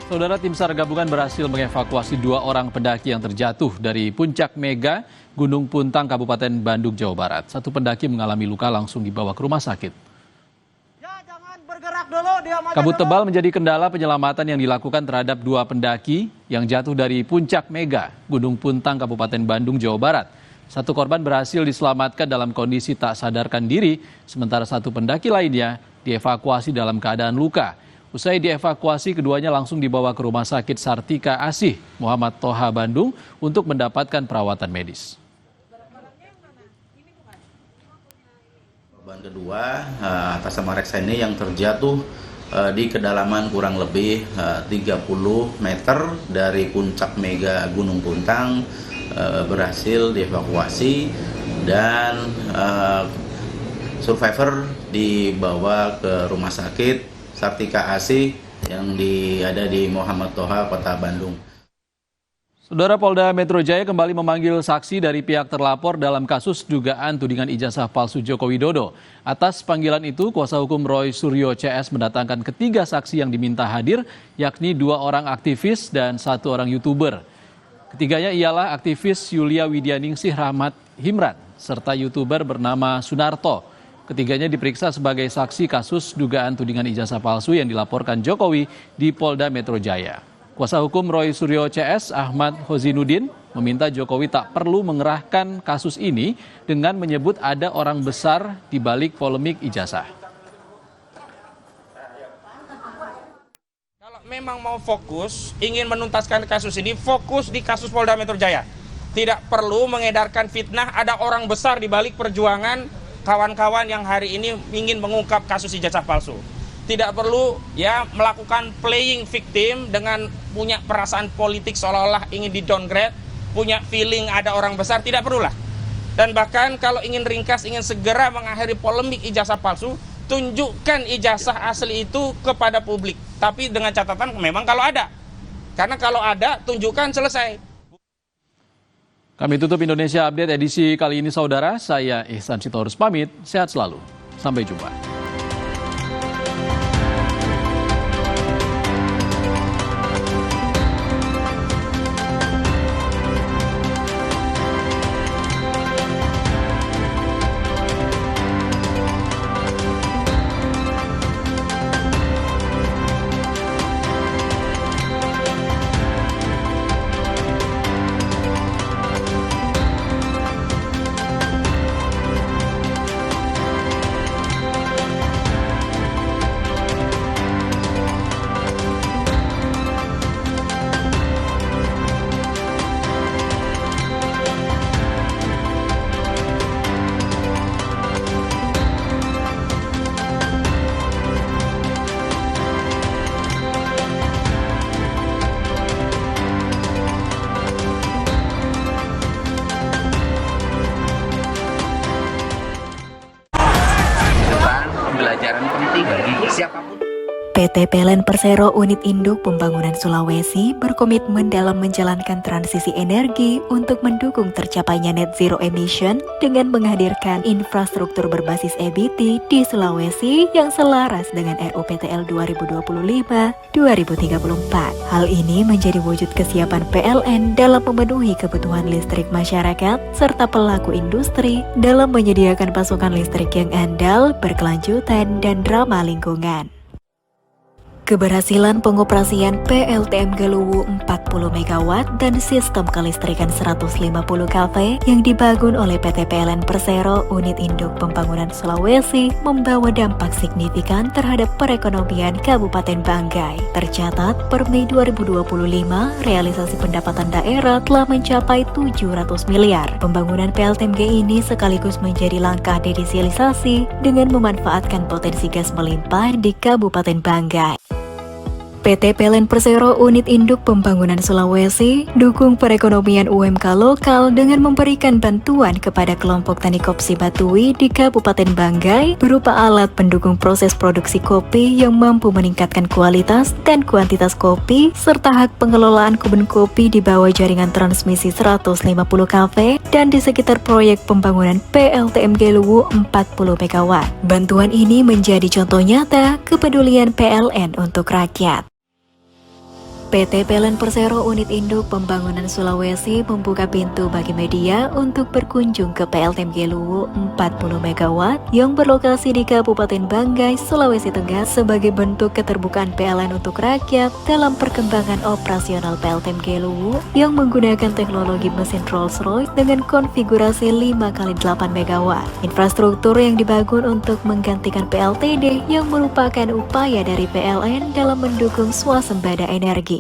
Saudara, tim SAR gabungan berhasil mengevakuasi 2 orang pendaki yang terjatuh dari puncak Mega Gunung Puntang, Kabupaten Bandung, Jawa Barat. 1 pendaki mengalami luka, langsung dibawa ke rumah sakit. Jangan bergerak dulu, Kabut tebal menjadi kendala penyelamatan yang dilakukan terhadap 2 pendaki yang jatuh dari puncak Mega Gunung Puntang, Kabupaten Bandung, Jawa Barat. 1 korban berhasil diselamatkan dalam kondisi tak sadarkan diri, sementara 1 pendaki lainnya dievakuasi dalam keadaan luka. Usai dievakuasi, keduanya langsung dibawa ke Rumah Sakit Sartika Asih Muhammad Toha Bandung untuk mendapatkan perawatan medis. Korban kedua atas nama Reksa ini yang terjatuh di kedalaman kurang lebih 30 meter dari puncak Mega Gunung Puntang, berhasil dievakuasi dan survivor dibawa ke Rumah Sakit Sartika Asih yang ada di Muhammad Toha, Kota Bandung. Saudara, Polda Metro Jaya kembali memanggil saksi dari pihak terlapor dalam kasus dugaan tudingan ijazah palsu Joko Widodo. Atas panggilan itu, kuasa hukum Roy Suryo CS mendatangkan ketiga saksi yang diminta hadir, yakni 2 orang aktivis dan 1 orang YouTuber. Ketiganya ialah aktivis Yulia Widianingsih Rahmat Himran serta YouTuber bernama Sunarto. Ketiganya diperiksa sebagai saksi kasus dugaan tudingan ijazah palsu yang dilaporkan Jokowi di Polda Metro Jaya. Kuasa hukum Roy Suryo CS, Ahmad Hozinuddin, meminta Jokowi tak perlu mengerahkan kasus ini dengan menyebut ada orang besar di balik polemik ijazah. Kalau memang mau fokus, ingin menuntaskan kasus ini, fokus di kasus Polda Metro Jaya. Tidak perlu mengedarkan fitnah ada orang besar di balik perjuangan kawan-kawan yang hari ini ingin mengungkap kasus ijazah palsu. Tidak perlu melakukan playing victim dengan punya perasaan politik seolah-olah ingin di downgrade, punya feeling ada orang besar, tidak perlulah. Dan bahkan kalau ingin ringkas, ingin segera mengakhiri polemik ijazah palsu, tunjukkan ijazah asli itu kepada publik. Tapi dengan catatan memang kalau ada. Karena kalau ada, tunjukkan, selesai. Kami tutup Indonesia Update edisi kali ini, saudara. Saya Ihsan Sitorus pamit, sehat selalu. Sampai jumpa. Pembelajaran penting bagi siapapun. PT PLN Persero Unit Induk Pembangunan Sulawesi berkomitmen dalam menjalankan transisi energi untuk mendukung tercapainya net zero emission dengan menghadirkan infrastruktur berbasis EBT di Sulawesi yang selaras dengan RUPTL 2025-2034. Hal ini menjadi wujud kesiapan PLN dalam memenuhi kebutuhan listrik masyarakat serta pelaku industri dalam menyediakan pasokan listrik yang andal, berkelanjutan, dan ramah lingkungan. Keberhasilan pengoperasian PLTM Galuwu 40 MW dan sistem kelistrikan 150 kV yang dibangun oleh PT PLN Persero Unit Induk Pembangunan Sulawesi membawa dampak signifikan terhadap perekonomian Kabupaten Banggai. Tercatat per Mei 2025, realisasi pendapatan daerah telah mencapai 700 miliar. Pembangunan PLTMG ini sekaligus menjadi langkah deindustrialisasi dengan memanfaatkan potensi gas melimpah di Kabupaten Banggai. PT PLN Persero Unit Induk Pembangunan Sulawesi dukung perekonomian UMK lokal dengan memberikan bantuan kepada kelompok tani Kopsi Batui di Kabupaten Banggai berupa alat pendukung proses produksi kopi yang mampu meningkatkan kualitas dan kuantitas kopi serta hak pengelolaan kebun kopi di bawah jaringan transmisi 150 kV dan di sekitar proyek pembangunan PLTM Galuwu 40 MW. Bantuan ini menjadi contoh nyata kepedulian PLN untuk rakyat. PT PLN Persero Unit Induk Pembangunan Sulawesi membuka pintu bagi media untuk berkunjung ke PLTMG Luwu 40 MW yang berlokasi di Kabupaten Banggai, Sulawesi Tengah sebagai bentuk keterbukaan PLN untuk rakyat dalam perkembangan operasional PLTMG Luwu yang menggunakan teknologi mesin Rolls-Royce dengan konfigurasi 5x8 MW. Infrastruktur yang dibangun untuk menggantikan PLTD yang merupakan upaya dari PLN dalam mendukung swasembada energi.